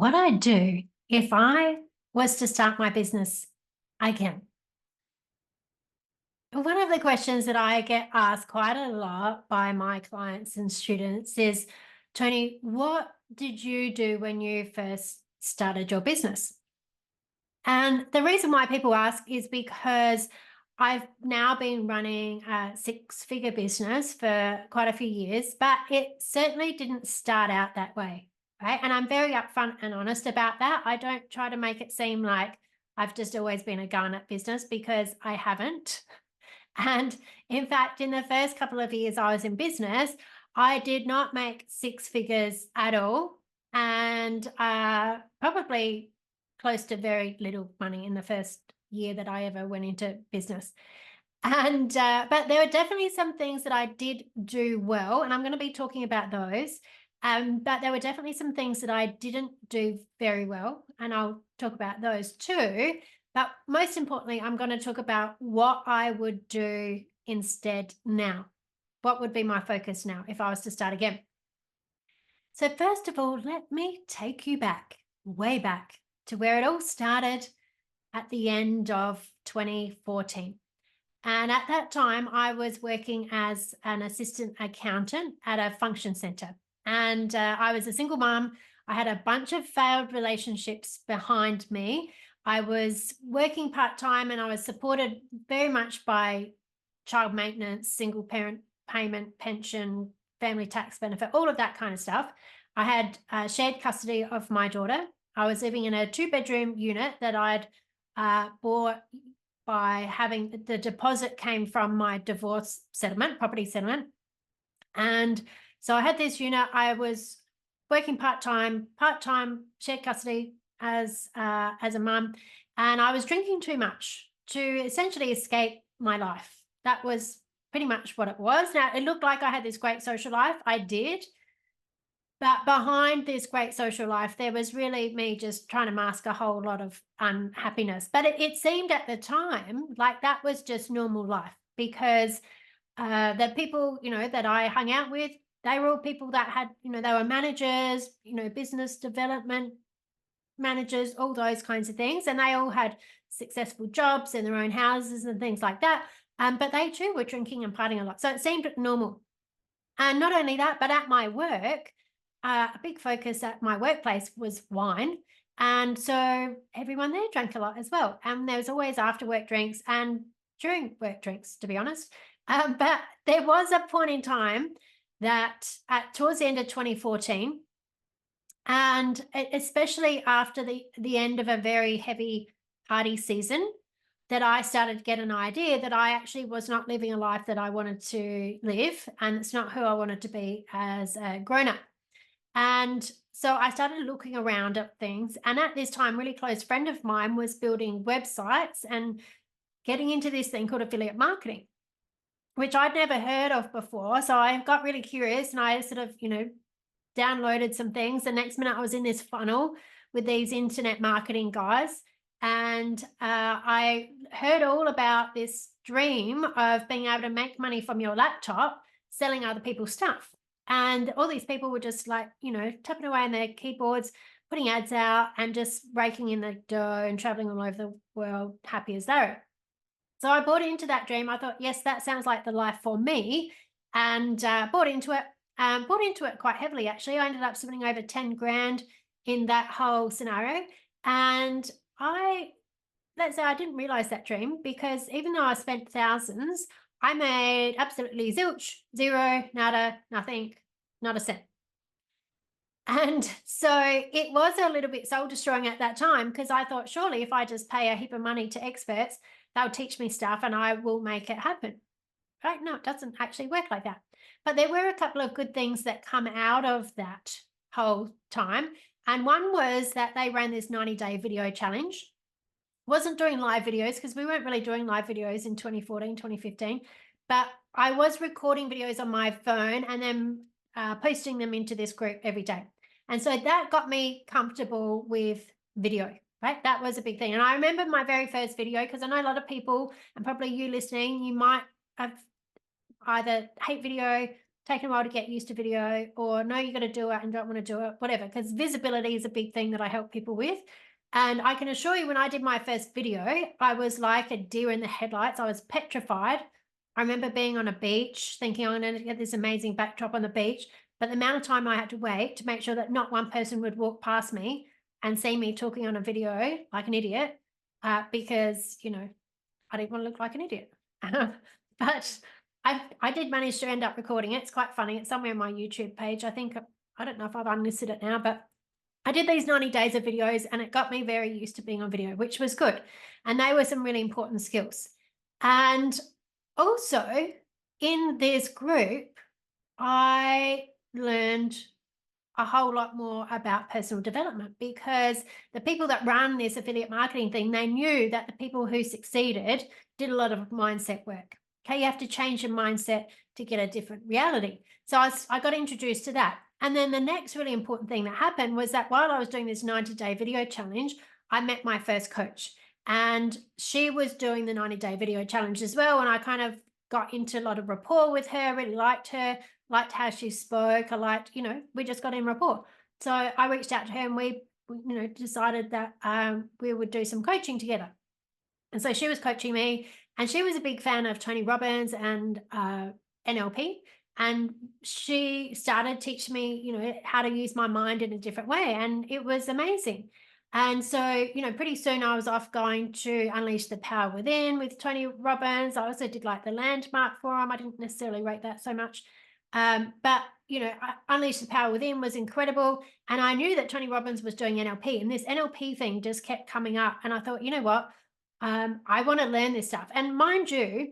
what I'd do if I was to start my business again. One of the questions that I get asked quite a lot by my clients and students is, Toni, what did you do when you first started your business? And the reason why people ask is because I've now been running a six-figure business for quite a few years, but it certainly didn't start out that way, right? And I'm very upfront and honest about that. I don't try to make it seem like I've just always been a garnet business, because I haven't. And in fact, in the first couple of years I was in business, I did not make six figures at all, and probably close to very little money in the first year that I ever went into business. And but there were definitely some things that I did do well, and I'm going to be talking about those. But there were definitely some things that I didn't do very well, and I'll talk about those too. But most importantly, I'm going to talk about what I would do instead now. What would be my focus now if I was to start again? So first of all, let me take you back, way back, to where it all started at the end of 2014. And at that time, I was working as an assistant accountant at a function center. And I was a single mom. I had a bunch of failed relationships behind me. I was working part-time, and I was supported very much by child maintenance, single parent payment, pension, family tax benefit, all of that kind of stuff. I had shared custody of my daughter. I was living in a 2-bedroom unit that I'd bought by having the deposit came from my divorce settlement, property settlement. And so I had this unit. I was working part-time shared custody as a mum, and I was drinking too much to essentially escape my life. That was pretty much what it was. Now, it looked like I had this great social life. I did. But behind this great social life, there was really me just trying to mask a whole lot of unhappiness. But it seemed at the time like that was just normal life, because the people, that I hung out with, they were all people that had, they were managers, business development managers, all those kinds of things. And they all had successful jobs in their own houses and things like that. But they too were drinking and partying a lot. So it seemed normal. And not only that, but at my work, a big focus at my workplace was wine. And so everyone there drank a lot as well. And there was always after work drinks and during work drinks, to be honest. But there was a point in time that towards the end of 2014, and especially after the end of a very heavy party season, that I started to get an idea that I actually was not living a life that I wanted to live, and it's not who I wanted to be as a grown-up. And so I started looking around at things. And at this time, a really close friend of mine was building websites and getting into this thing called affiliate marketing, which I'd never heard of before. So I got really curious, and I sort of, downloaded some things. The next minute I was in this funnel with these internet marketing guys. And I heard all about this dream of being able to make money from your laptop selling other people's stuff. And all these people were just like, tapping away on their keyboards, putting ads out and just raking in the dough and traveling all over the world, happy as they. So I bought into that dream. I thought, yes, that sounds like the life for me, and bought into it. Bought into it quite heavily, actually. I ended up spending over 10 grand in that whole scenario. And let's say I didn't realize that dream, because even though I spent thousands, I made absolutely zilch, zero, nada, nothing, not a cent. And so it was a little bit soul destroying at that time, because I thought, surely if I just pay a heap of money to experts, they'll teach me stuff and I will make it happen. Right? No, it doesn't actually work like that. But there were a couple of good things that come out of that whole time. And one was that they ran this 90-day video challenge. Wasn't doing live videos, because we weren't really doing live videos in 2014, 2015. But I was recording videos on my phone and then posting them into this group every day. And so that got me comfortable with video, right? That was a big thing. And I remember my very first video, because I know a lot of people, and probably you listening, you might have either hate video, taken a while to get used to video, or no, you got to do it and don't want to do it, whatever, because visibility is a big thing that I help people with. And I can assure you, when I did my first video, I was like a deer in the headlights. I was petrified. I remember being on a beach thinking I'm going to get this amazing backdrop on the beach, but the amount of time I had to wait to make sure that not one person would walk past me and see me talking on a video like an idiot, because, I didn't want to look like an idiot. But I did manage to end up recording it. It's quite funny. It's somewhere on my YouTube page. I don't know if I've unlisted it now, but I did these 90 days of videos, and it got me very used to being on video, which was good. And they were some really important skills. And also in this group, I learned a whole lot more about personal development, because the people that run this affiliate marketing thing, they knew that the people who succeeded did a lot of mindset work. Okay, you have to change your mindset to get a different reality. So I got introduced to that. And then the next really important thing that happened was that while I was doing this 90-day video challenge, I met my first coach, and she was doing the 90-day video challenge as well. And I kind of got into a lot of rapport with her, really liked her, liked how she spoke. I liked, we just got in rapport. So I reached out to her, and we decided that we would do some coaching together. And so she was coaching me, and she was a big fan of Tony Robbins and NLP. And she started teaching me, how to use my mind in a different way. And it was amazing. And so, pretty soon I was off going to Unleash the Power Within with Tony Robbins. I also did like the Landmark Forum. I didn't necessarily rate that so much. But, Unleash the Power Within was incredible. And I knew that Tony Robbins was doing NLP, and this NLP thing just kept coming up. And I thought, you know what? I want to learn this stuff. And mind you,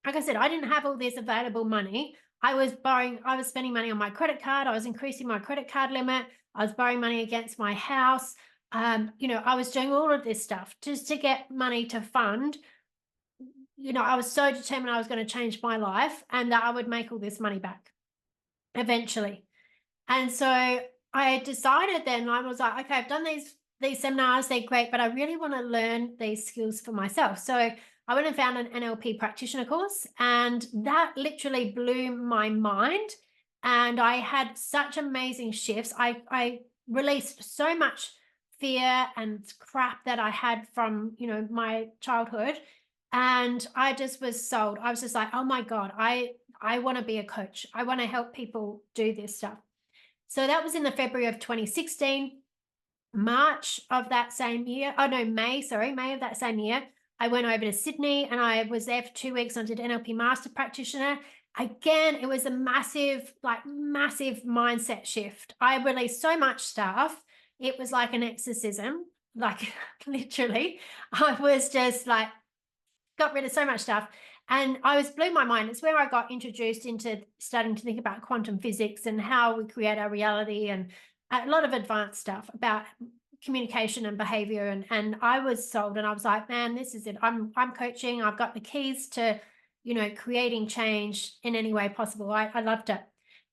like I said, I didn't have all this available money. I was spending money on my credit card. I was increasing my credit card limit. I was borrowing money against my house. I was doing all of this stuff just to get money to fund. I was so determined I was going to change my life, and that I would make all this money back eventually. And so I decided then, I was like, okay, I've done these seminars, they're great, but I really want to learn these skills for myself. So I went and found an NLP practitioner course, and that literally blew my mind. And I had such amazing shifts. I released so much fear and crap that I had from, my childhood. And I just was sold. I was just like, oh my God, I want to be a coach. I want to help people do this stuff. So that was in the February of 2016. March of that same year, May of that same year, I went over to Sydney, and I was there for 2 weeks. I did NLP Master Practitioner. Again, it was a massive mindset shift. I released so much stuff. It was like an exorcism, like literally. I was just like, got rid of so much stuff. And I was blew my mind. It's where I got introduced into starting to think about quantum physics and how we create our reality, and a lot of advanced stuff about communication and behavior. And I was sold, and I was like, man, this is it. I'm coaching. I've got the keys to, creating change in any way possible. I loved it.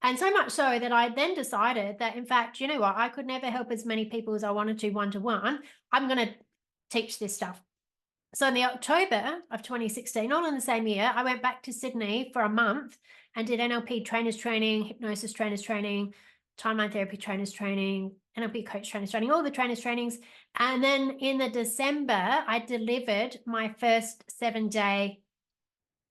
And so much so that I then decided that, in fact, you know what, I could never help as many people as I wanted to one-to-one. I'm going to teach this stuff. So in the October of 2016, all in the same year, I went back to Sydney for a month and did NLP trainers training, hypnosis trainers training, timeline therapy trainers training, NLP coach trainers training, all the trainers trainings. And then in the December, I delivered my first 7-day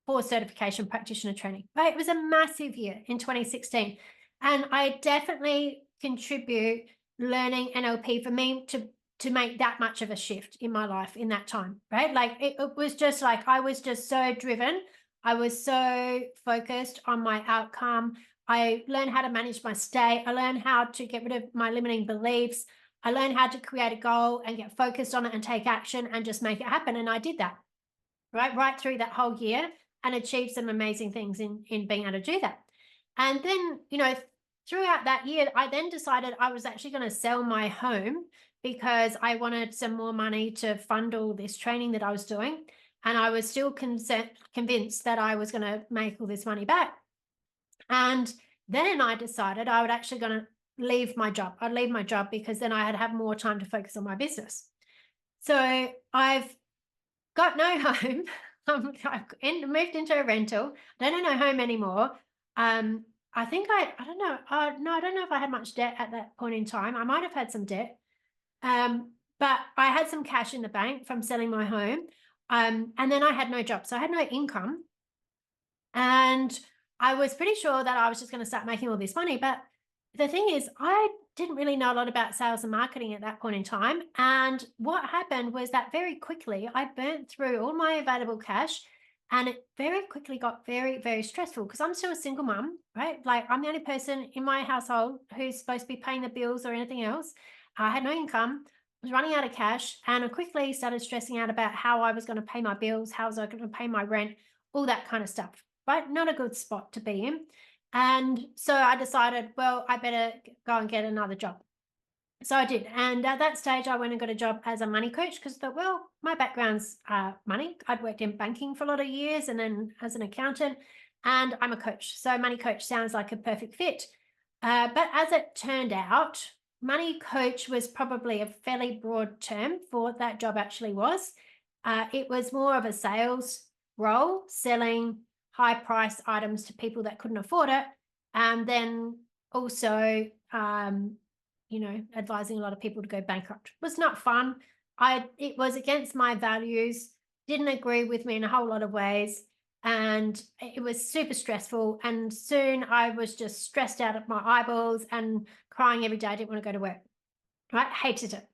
core certification practitioner training. Right? It was a massive year in 2016. And I definitely contribute learning NLP for me to make that much of a shift in my life in that time, right? Like it was just like, I was just so driven. I was so focused on my outcome. I learned how to manage my state. I learned how to get rid of my limiting beliefs. I learned how to create a goal and get focused on it and take action and just make it happen. And I did that, right through that whole year, and achieved some amazing things in being able to do that. And then, throughout that year, I then decided I was actually going to sell my home, because I wanted some more money to fund all this training that I was doing. And I was still convinced that I was going to make all this money back. And then I decided I would actually going to leave my job. I'd leave my job, because then I'd have more time to focus on my business. So I've got no home. I've moved into a rental. I don't own a home anymore. I think I don't know. No, I don't know if I had much debt at that point in time. I might have had some debt. But I had some cash in the bank from selling my home. And then I had no job. So I had no income. And I was pretty sure that I was just going to start making all this money. But the thing is, I didn't really know a lot about sales and marketing at that point in time. And what happened was that very quickly I burnt through all my available cash. And it very quickly got very, very stressful because I'm still a single mum, right? Like I'm the only person in my household who's supposed to be paying the bills or anything else. I had no income, was running out of cash, and I quickly started stressing out about how I was going to pay my bills, how was I going to pay my rent, all that kind of stuff, right? Not a good spot to be in. And so I decided, well, I better go and get another job. So I did. And at that stage, I went and got a job as a money coach because I thought, well, my background's money. I'd worked in banking for a lot of years and then as an accountant, and I'm a coach. So money coach sounds like a perfect fit. But as it turned out, money coach was probably a fairly broad term for what that job actually was. It was more of a sales role, selling high priced items to people that couldn't afford it. And then also, advising a lot of people to go bankrupt. It was not fun. It was against my values, didn't agree with me in a whole lot of ways, and it was super stressful. And soon I was just stressed out of my eyeballs and crying every day. I didn't want to go to work. Right? Hated it.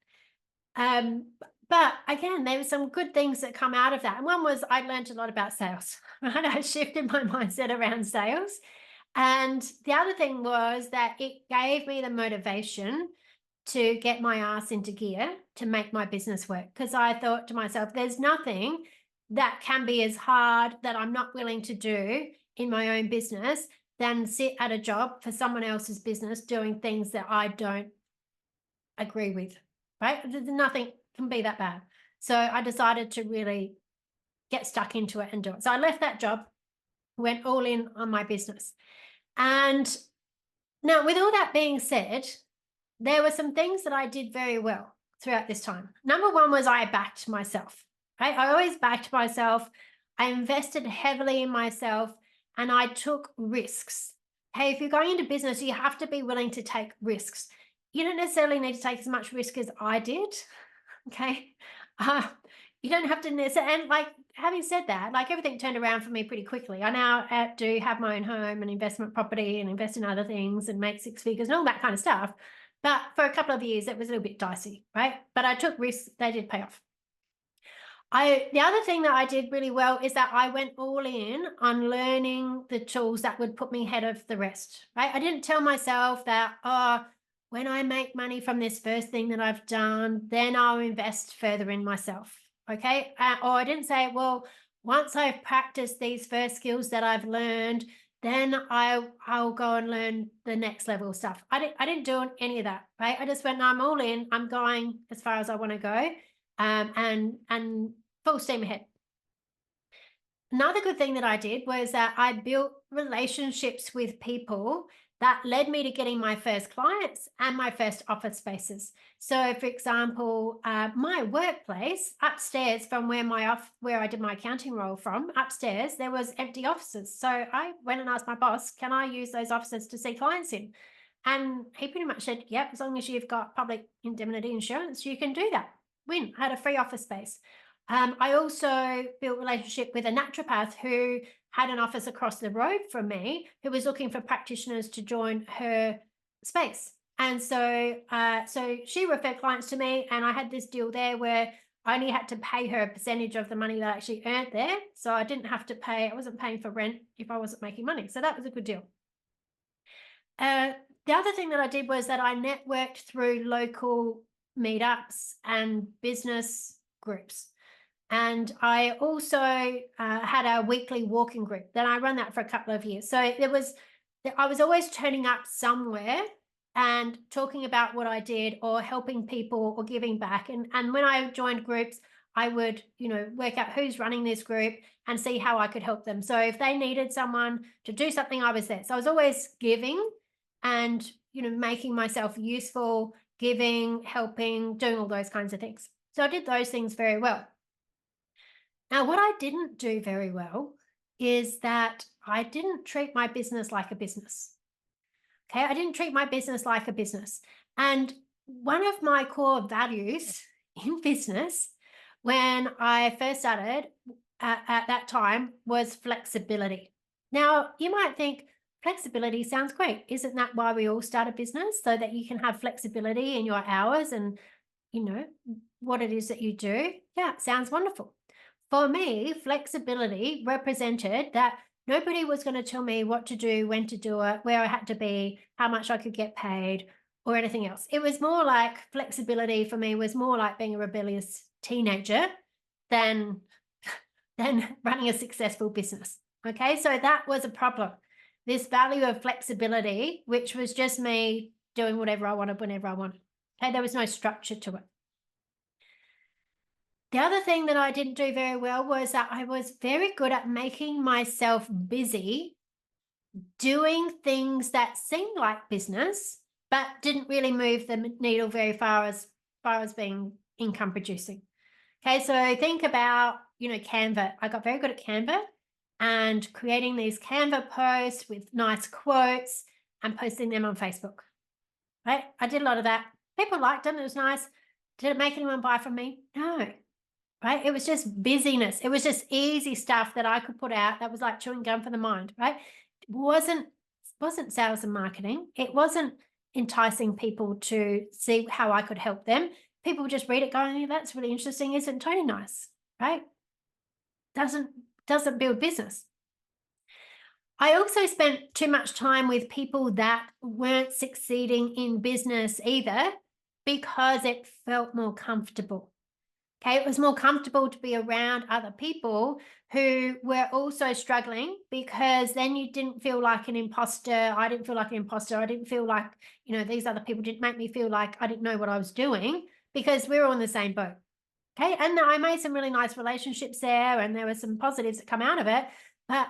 Um, but again, there were some good things that come out of that. And one was I learned a lot about sales. Right? I shifted my mindset around sales. And the other thing was that it gave me the motivation to get my ass into gear to make my business work. Because I thought to myself, there's nothing that can be as hard that I'm not willing to do in my own business than sit at a job for someone else's business doing things that I don't agree with, right? Nothing can be that bad. So I decided to really get stuck into it and do it. So I left that job, went all in on my business. And now, with all that being said, there were some things that I did very well throughout this time. Number one was I backed myself. Right? I always backed myself. I invested heavily in myself and I took risks. Hey, if you're going into business, you have to be willing to take risks. You don't necessarily need to take as much risk as I did. Okay. Uh, you don't have to necessarily, and like having said that, like everything turned around for me pretty quickly. I now do have my own home and investment property and invest in other things and make six figures and all that kind of stuff. But for a couple of years, it was a little bit dicey, right? But I took risks, they did pay off. The other thing that I did really well is that I went all in on learning the tools that would put me ahead of the rest, right? I didn't tell myself that, oh, when I make money from this first thing that I've done, then I'll invest further in myself, okay? Or I didn't say, well, once I've practiced these first skills that I've learned, then I'll go and learn the next level stuff. I didn't do any of that, right? I just went, no, I'm all in. I'm going as far as I want to go, and full steam ahead. Another good thing that I did was that I built relationships with people that led me to getting my first clients and my first office spaces. So, for example, my workplace upstairs from where I did my accounting role from, upstairs there was empty offices. So I went and asked my boss, "Can I use those offices to see clients in?" And he pretty much said, "Yep, as long as you've got public indemnity insurance, you can do that." Win. I had a free office space. I also built a relationship with a naturopath who had an office across the road from me, who was looking for practitioners to join her space. And so she referred clients to me, and I had this deal there where I only had to pay her a percentage of the money that I actually earned there. So I didn't have to pay, I wasn't paying for rent if I wasn't making money. So that was a good deal. The other thing that I did was that I networked through local meetups and business groups. And I also had a weekly walking group. Then I ran that for a couple of years. So I was always turning up somewhere and talking about what I did or helping people or giving back. And when I joined groups, I would, work out who's running this group and see how I could help them. So if they needed someone to do something, I was there. So I was always giving and, making myself useful, giving, helping, doing all those kinds of things. So I did those things very well. Now, what I didn't do very well is that I didn't treat my business like a business. Okay. I didn't treat my business like a business. And one of my core values in business when I first started at that time was flexibility. Now, you might think flexibility sounds great. Isn't that why we all start a business? So that you can have flexibility in your hours and, you know, what it is that you do? Yeah, sounds wonderful. For me, flexibility represented that nobody was going to tell me what to do, when to do it, where I had to be, how much I could get paid, or anything else. It was more like flexibility for me was more like being a rebellious teenager than than running a successful business. Okay, so that was a problem. This value of flexibility, which was just me doing whatever I wanted whenever I wanted. Okay, there was no structure to it. The other thing that I didn't do very well was that I was very good at making myself busy doing things that seemed like business, but didn't really move the needle very far as being income producing. Okay, so think about, Canva. I got very good at Canva and creating these Canva posts with nice quotes and posting them on Facebook. Right? I did a lot of that. People liked them. It was nice. Did it make anyone buy from me? No. Right? It was just busyness. It was just easy stuff that I could put out that was like chewing gum for the mind, right? It wasn't sales and marketing. It wasn't enticing people to see how I could help them. People just read it going, yeah, that's really interesting. Isn't Tony nice? Right? Doesn't build business. I also spent too much time with people that weren't succeeding in business either because it felt more comfortable. Okay, it was more comfortable to be around other people who were also struggling because then you didn't feel like an imposter. I didn't feel like an imposter. I didn't feel like, these other people didn't make me feel like I didn't know what I was doing because we were all in the same boat. Okay, and I made some really nice relationships there and there were some positives that come out of it, but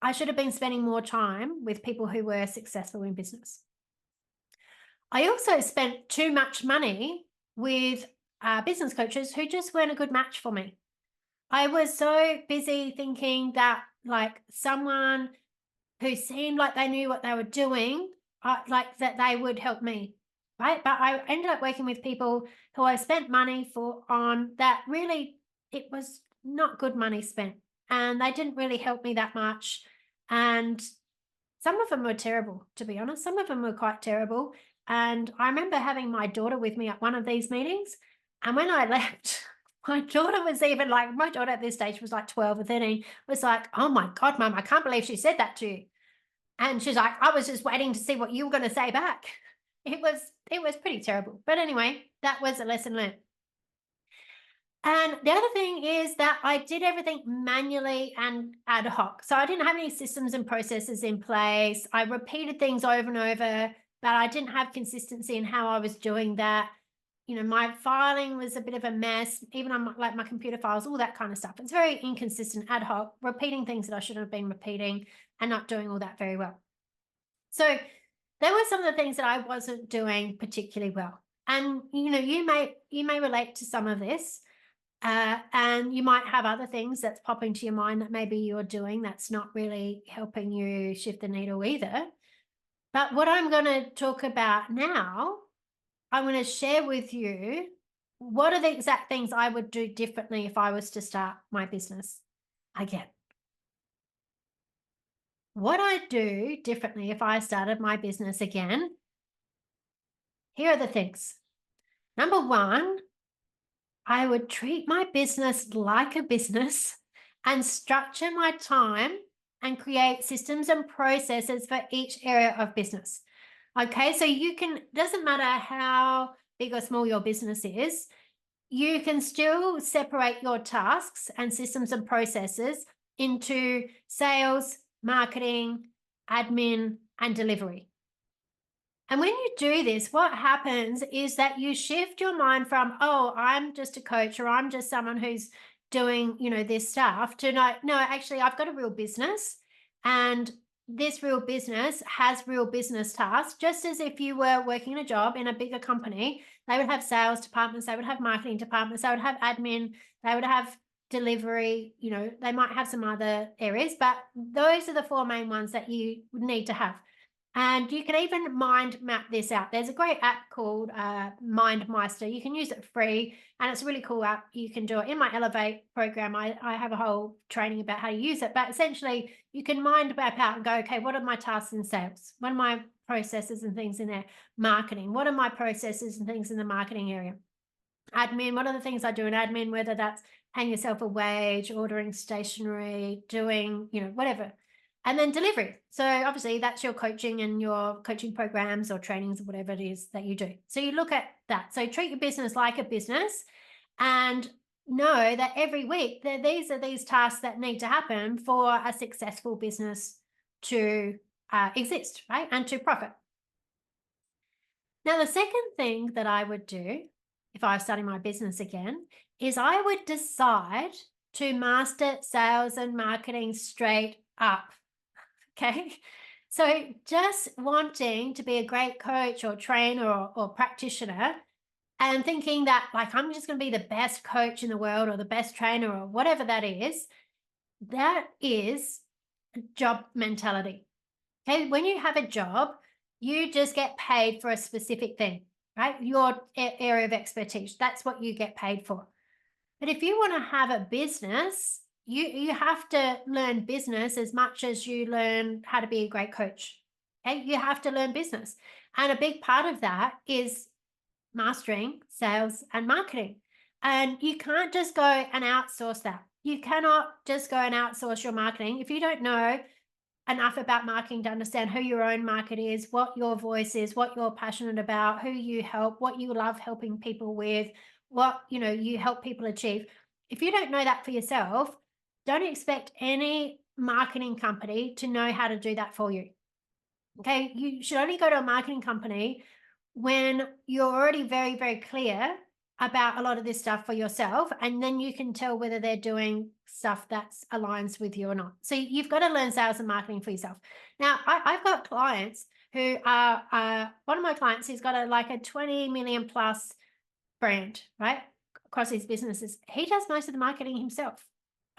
I should have been spending more time with people who were successful in business. I also spent too much money with business coaches who just weren't a good match for me. I was so busy thinking that like someone who seemed like they knew what they were doing, like that they would help me, right? But I ended up working with people who I spent money on that really it was not good money spent, and they didn't really help me that much. And some of them were terrible, to be honest. Some of them were quite terrible. And I remember having my daughter with me at one of these meetings. And when I left, my daughter at this stage was like 12 or 13, was like, oh my God, Mum, I can't believe she said that to you. And she's like, I was just waiting to see what you were going to say back. It was pretty terrible. But anyway, that was a lesson learned. And the other thing is that I did everything manually and ad hoc. So I didn't have any systems and processes in place. I repeated things over and over, but I didn't have consistency in how I was doing that. My filing was a bit of a mess, even on my computer files, all that kind of stuff. It's very inconsistent, ad hoc, repeating things that I shouldn't have been repeating and not doing all that very well. So there were some of the things that I wasn't doing particularly well. And, you may relate to some of this. And you might have other things that's popping to your mind that maybe you're doing that's not really helping you shift the needle either. But what I'm going to talk about now, I'm going to share with you what are the exact things I would do differently if I was to start my business again. What I'd do differently if I started my business again, here are the things. Number one, I would treat my business like a business and structure my time and create systems and processes for each area of business. Okay, so doesn't matter how big or small your business is, you can still separate your tasks and systems and processes into sales, marketing, admin, and delivery. And when you do this, what happens is that you shift your mind from, oh, I'm just a coach or I'm just someone who's doing, this stuff to no, actually, I've got a real business and this real business has real business tasks, just as if you were working a job in a bigger company. They would have sales departments, they would have marketing departments, they would have admin, they would have delivery, they might have some other areas, but those are the four main ones that you would need to have. And you can even mind map this out. There's a great app called Mind Meister. You can use it free, and it's a really cool app. You can do it in my Elevate program. I have a whole training about how to use it. But essentially, you can mind map out and go, okay, what are my tasks in sales? What are my processes and things in there? Marketing. What are my processes and things in the marketing area? Admin. What are the things I do in admin? Whether that's paying yourself a wage, ordering stationery, doing, whatever. And then delivery. So obviously that's your coaching and your coaching programs or trainings or whatever it is that you do. So you look at that. So treat your business like a business and know that every week these are these tasks that need to happen for a successful business to exist, right? And to profit. Now, the second thing that I would do if I was starting my business again is I would decide to master sales and marketing straight up. Okay. So just wanting to be a great coach or trainer or practitioner and thinking that like I'm just going to be the best coach in the world or the best trainer or whatever that is job mentality. Okay. When you have a job, you just get paid for a specific thing, right? Your area of expertise. That's what you get paid for. But if you want to have a business, you have to learn business as much as you learn how to be a great coach. Okay, you have to learn business. And a big part of that is mastering sales and marketing. And you can't just go and outsource that. You cannot just go and outsource your marketing. If you don't know enough about marketing to understand who your own market is, what your voice is, what you're passionate about, who you help, what you love helping people with, what you help people achieve. If you don't know that for yourself, don't expect any marketing company to know how to do that for you. Okay, you should only go to a marketing company when you're already very, very clear about a lot of this stuff for yourself, and then you can tell whether they're doing stuff that aligns with you or not. So you've got to learn sales and marketing for yourself. Now, I've got clients who are one of my clients. He's got a 20 million plus brand, right, across his businesses. He does most of the marketing himself.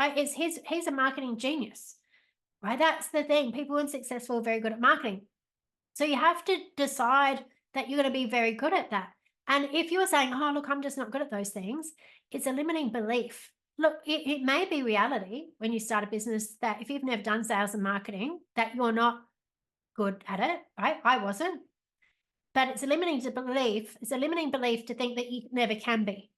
Right? He's a marketing genius. Right? That's the thing. People who are successful are very good at marketing. So you have to decide that you're going to be very good at that. And if you're saying, oh, look, I'm just not good at those things, it's a limiting belief. Look, it may be reality when you start a business that if you've never done sales and marketing, that you're not good at it, right? I wasn't. But it's a limiting belief. It's a limiting belief to think that you never can be.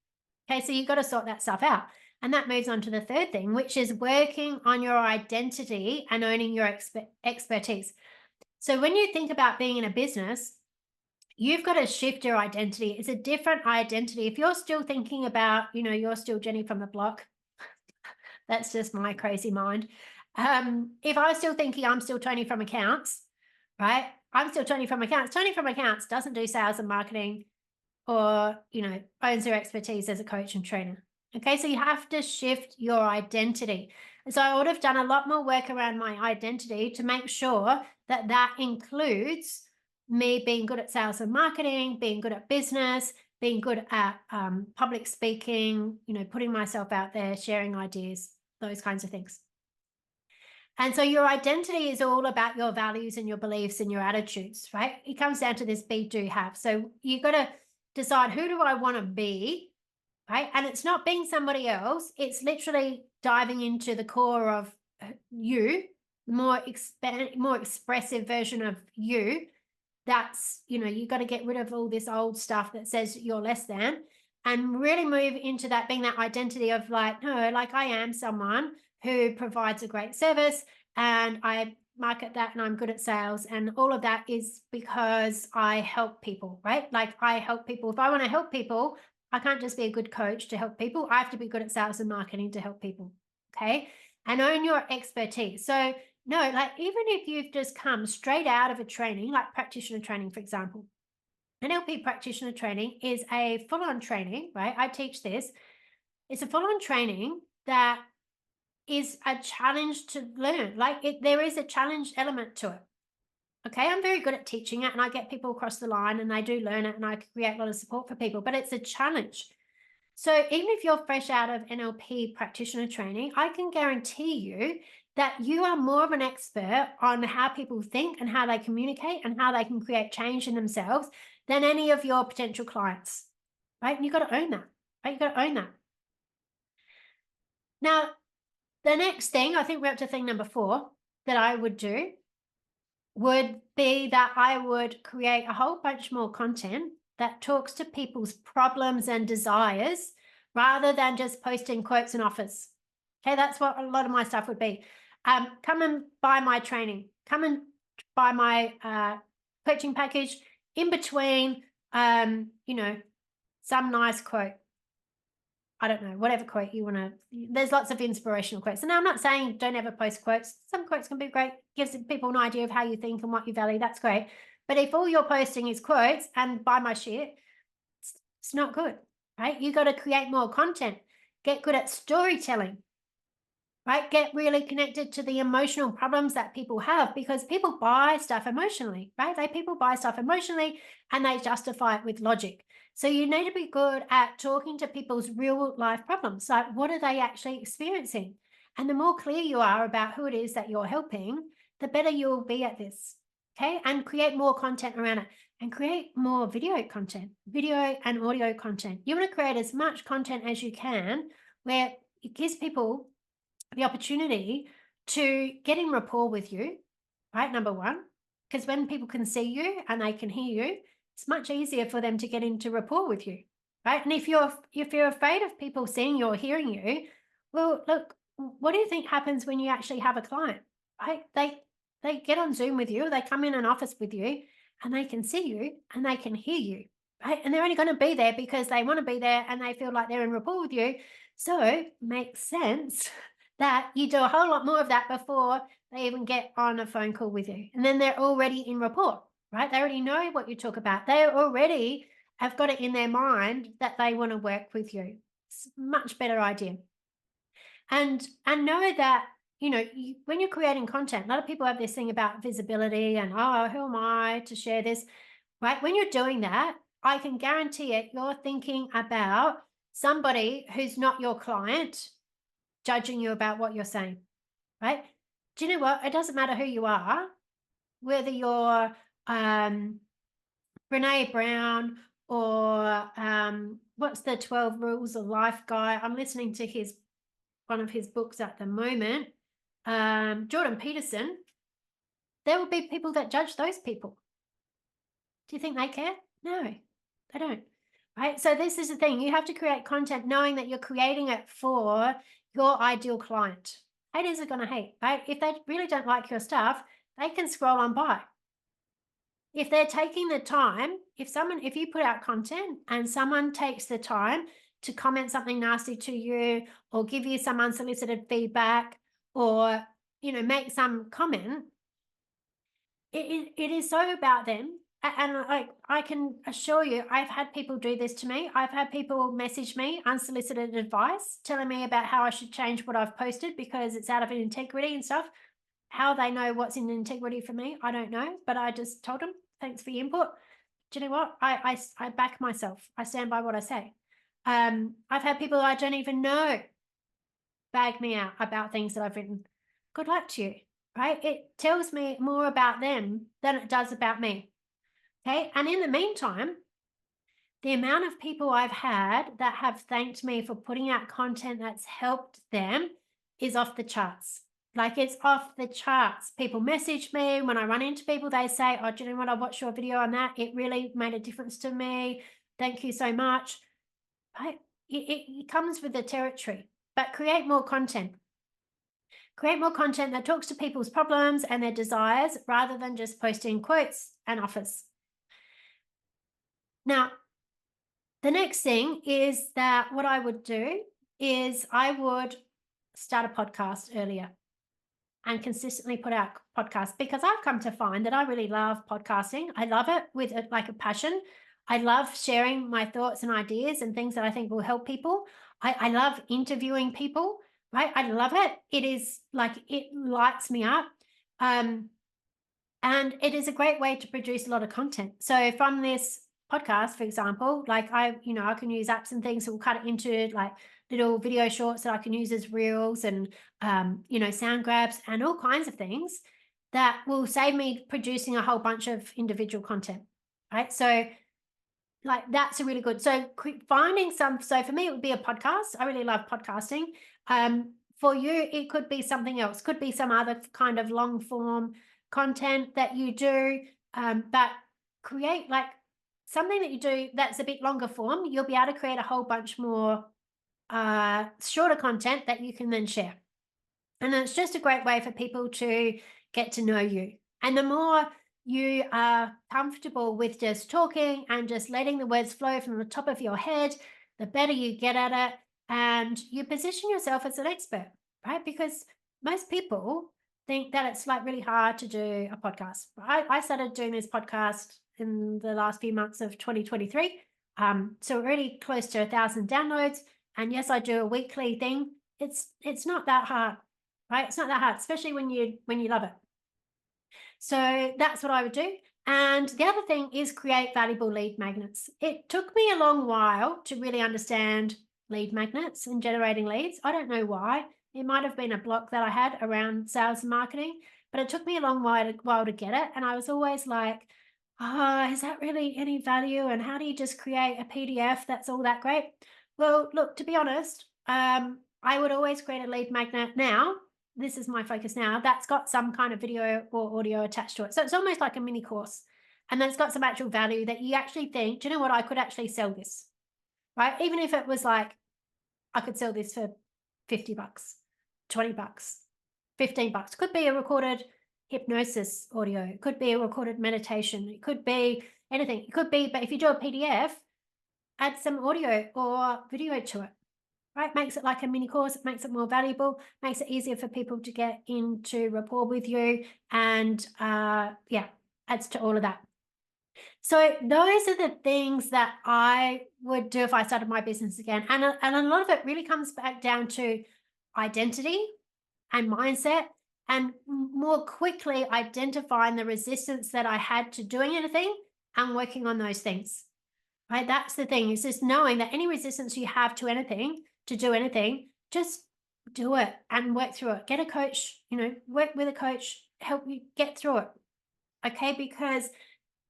Okay, so you've got to sort that stuff out. And that moves on to the third thing, which is working on your identity and owning your expertise. So when you think about being in a business, you've got to shift your identity. It's a different identity. If you're still thinking about, you're still Jenny from the block, that's just my crazy mind. If I was still thinking I'm still Toni from accounts, right? I'm still Toni from accounts. Toni from accounts doesn't do sales and marketing or, owns their expertise as a coach and trainer. Okay, so you have to shift your identity. And so I would have done a lot more work around my identity to make sure that that includes me being good at sales and marketing, being good at business, being good at public speaking, putting myself out there, sharing ideas, those kinds of things. And so your identity is all about your values and your beliefs and your attitudes, right? It comes down to this be, do, have. So you've got to decide, who do I want to be, right? And it's not being somebody else. It's literally diving into the core of you, more expressive version of you. That's, you got to get rid of all this old stuff that says you're less than and really move into that being that identity of like, no, like I am someone who provides a great service and I market that and I'm good at sales. And all of that is because I help people, right? Like I help people. If I want to help people, I can't just be a good coach to help people. I have to be good at sales and marketing to help people. Okay. And own your expertise. So no, like even if you've just come straight out of a training, like practitioner training, for example, NLP practitioner training is a full-on training, right? I teach this. It's a full-on training that is a challenge to learn. There is a challenge element to it. Okay, I'm very good at teaching it and I get people across the line and they do learn it and I create a lot of support for people, but it's a challenge. So even if you're fresh out of NLP practitioner training, I can guarantee you that you are more of an expert on how people think and how they communicate and how they can create change in themselves than any of your potential clients, right? And you've got to own that, right? You've got to own that. Now, the next thing, I think we're up to thing number 4 that I would do would be that I would create a whole bunch more content that talks to people's problems and desires rather than just posting quotes and offers. Okay, that's what a lot of my stuff would be. Come and buy my training. Come and buy my coaching package. In between, some nice quote. I don't know, whatever quote you want to. There's lots of inspirational quotes. And I'm not saying don't ever post quotes. Some quotes can be great, gives people an idea of how you think and what you value. That's great. But if all you're posting is quotes and buy my shit, it's not good, right? You got to create more content. Get good at storytelling, right? Get really connected to the emotional problems that people have, because people buy stuff emotionally, right? People buy stuff emotionally and they justify it with logic. So you need to be good at talking to people's real life problems. Like, what are they actually experiencing? And the more clear you are about who it is that you're helping, the better you'll be at this. Okay. And create more content around it, and create more video content, video and audio content. You want to create as much content as you can where it gives people the opportunity to get in rapport with you, right? Number 1, because when people can see you and they can hear you, it's much easier for them to get into rapport with you, right? And if you're afraid of people seeing you or hearing you, well, look, what do you think happens when you actually have a client, right? They get on Zoom with you, they come in an office with you, and they can see you and they can hear you, right? And they're only going to be there because they want to be there and they feel like they're in rapport with you. So it makes sense that you do a whole lot more of that before they even get on a phone call with you. And then they're already in rapport, right? They already know what you talk about. They already have got it in their mind that they want to work with you. It's a much better idea. And know that, when you're creating content, a lot of people have this thing about visibility and, oh, who am I to share this, right? When you're doing that, I can guarantee it, you're thinking about somebody who's not your client judging you about what you're saying, right? Do you know what? It doesn't matter who you are, whether you're Brene Brown or what's the 12 Rules of Life guy? I'm listening to one of his books at the moment, Jordan Peterson. There will be people that judge those people. Do you think they care? No, they don't. Right? So this is the thing. You have to create content knowing that you're creating it for your ideal client. Haters are going to hate, right? If they really don't like your stuff, they can scroll on by. If they're taking the time, if you put out content and someone takes the time to comment something nasty to you or give you some unsolicited feedback or, make some comment, it is so about them. And I can assure you, I've had people do this to me. I've had people message me unsolicited advice, telling me about how I should change what I've posted because it's out of integrity and stuff. How they know what's in integrity for me, I don't know. But I just told them, thanks for your input. Do you know what? I back myself. I stand by what I say. I've had people I don't even know bag me out about things that I've written. Good luck to you, right? It tells me more about them than it does about me. Okay. And in the meantime, the amount of people I've had that have thanked me for putting out content that's helped them is off the charts. Like, it's off the charts. People message me when I run into people. They say, oh, do you know what? I watched your video on that. It really made a difference to me. Thank you so much. Right? It comes with the territory, but create more content. Create more content that talks to people's problems and their desires rather than just posting quotes and offers. Now, the next thing is that what I would do is I would start a podcast earlier and consistently put out podcasts, because I've come to find that I really love podcasting. I love it with like a passion. I love sharing my thoughts and ideas and things that I think will help people. I love interviewing people, right? I love it. It is like, it lights me up. And it is a great way to produce a lot of content. So from this podcast, for example, like I can use apps and things that will cut it into like little video shorts that I can use as reels and, sound grabs and all kinds of things that will save me producing a whole bunch of individual content, right? So like that's a really good. So finding some. So for me, it would be a podcast. I really love podcasting. For you, it could be something else. Could be some other kind of long form content that you do. But create like something that you do that's a bit longer form. You'll be able to create a whole bunch more shorter content that you can then share. And it's just a great way for people to get to know you. And the more you are comfortable with just talking and just letting the words flow from the top of your head, the better you get at it. And you position yourself as an expert, right? Because most people think that it's like really hard to do a podcast. I started doing this podcast in the last few months of 2023. So already close to 1,000 downloads. And yes, I do a weekly thing. It's not that hard, right? It's not that hard, especially when you love it. So that's what I would do. And the other thing is create valuable lead magnets. It took me a long while to really understand lead magnets and generating leads. I don't know why. It might have been a block that I had around sales and marketing, but it took me a long while to get it. And I was always like, oh, is that really any value? And how do you just create a PDF that's all that great? Well, look, to be honest, I would always create a lead magnet now. This is my focus now. That's got some kind of video or audio attached to it. So it's almost like a mini course. And then it's got some actual value that you actually think, do you know what? I could actually sell this, right? Even if it was like, I could sell this for $50, $20, $15. Could be a recorded hypnosis audio. It could be a recorded meditation. It could be anything. It could be, but if you do a PDF, add some audio or video to it, right? Makes it like a mini course. It makes it more valuable, makes it easier for people to get into rapport with you, and adds to all of that. So those are the things that I would do if I started my business again. And a lot of it really comes back down to identity and mindset, and more quickly identifying the resistance that I had to doing anything and working on those things. Right? That's the thing. It's just knowing that any resistance you have to anything, to do anything, just do it and work through it. Get a coach, work with a coach, help you get through it. Okay? Because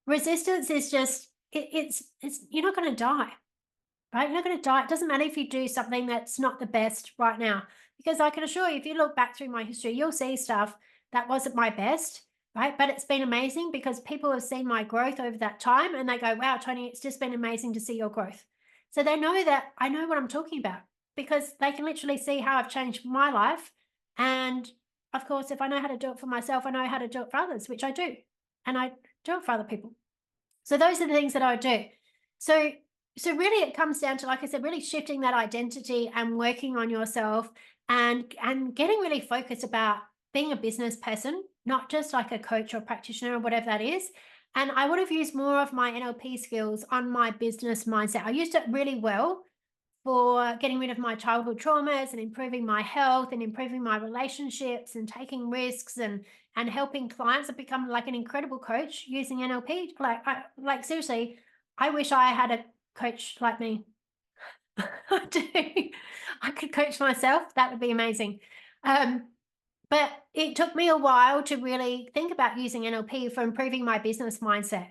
resistance is just, it's you're not going to die, right? You're not going to die. It doesn't matter if you do something that's not the best right now, because I can assure you, if you look back through my history, you'll see stuff that wasn't my best, right? But it's been amazing because people have seen my growth over that time and they go, wow, Toni, it's just been amazing to see your growth. So they know that I know what I'm talking about because they can literally see how I've changed my life. And of course, if I know how to do it for myself, I know how to do it for others, which I do. And I do it for other people. So those are the things that I do. So really it comes down to, like I said, really shifting that identity and working on yourself and getting really focused about being a business person, not just like a coach or practitioner or whatever that is. And I would have used more of my NLP skills on my business mindset. I used it really well for getting rid of my childhood traumas and improving my health and improving my relationships and taking risks and helping clients. I've become like an incredible coach using NLP. Like seriously, I wish I had a coach like me. I do. I could coach myself. That would be amazing. But it took me a while to really think about using NLP for improving my business mindset.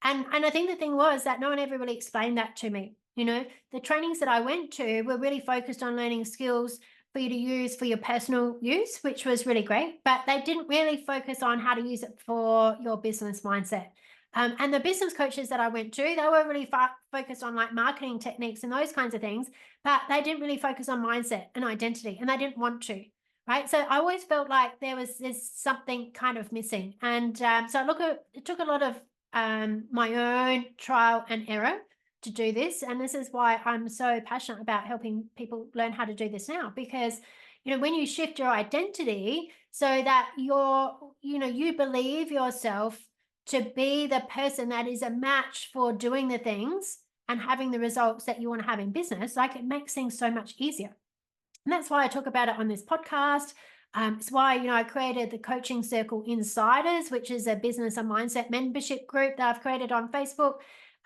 And I think the thing was that no one ever really explained that to me. The trainings that I went to were really focused on learning skills for you to use for your personal use, which was really great, but they didn't really focus on how to use it for your business mindset. And the business coaches that I went to, they were really focused on like marketing techniques and those kinds of things, but they didn't really focus on mindset and identity, and they didn't want to. Right. So I always felt like there's something kind of missing. And so it took a lot of my own trial and error to do this. And this is why I'm so passionate about helping people learn how to do this now, because, when you shift your identity so that you believe yourself to be the person that is a match for doing the things and having the results that you want to have in business, like it makes things so much easier. And that's why I talk about it on this podcast. It's why, I created the Coaching Circle Insiders, which is a business and mindset membership group that I've created on Facebook.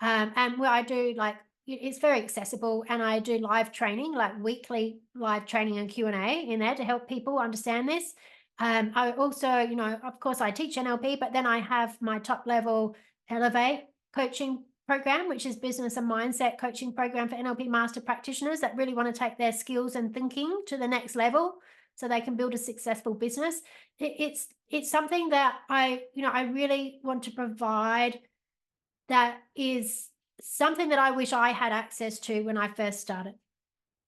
And where I do like it's very accessible, and I do live training, like weekly live training and Q&A in there to help people understand this. I also, of course, I teach NLP, but then I have my top level Elevate coaching program, which is business and mindset coaching program for NLP master practitioners that really want to take their skills and thinking to the next level so they can build a successful business. It's something that I really want to provide, that is something that I wish I had access to when I first started.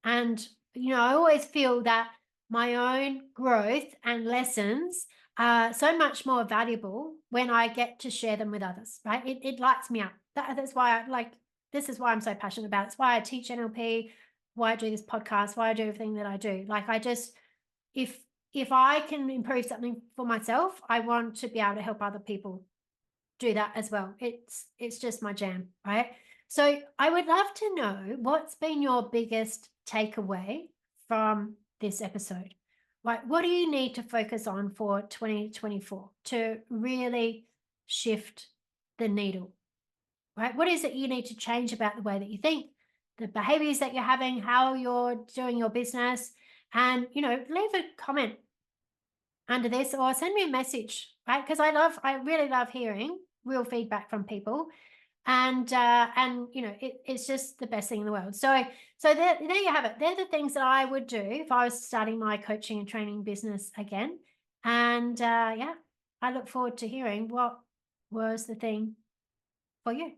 And, I always feel that my own growth and lessons are so much more valuable when I get to share them with others, right? It lights me up. That's why this is why I'm so passionate about it. It's why I teach NLP, why I do this podcast, why I do everything that I do. Like, if if I can improve something for myself, I want to be able to help other people do that as well. It's just my jam, right? So I would love to know, what's been your biggest takeaway from this episode? Like, what do you need to focus on for 2024 to really shift the needle, right? What is it you need to change about the way that you think, the behaviors that you're having, how you're doing your business? And, leave a comment under this, or send me a message, right? Because I really love hearing real feedback from people. And it's just the best thing in the world. So there you have it. They're the things that I would do if I was starting my coaching and training business again. And yeah, I look forward to hearing what was the thing for you.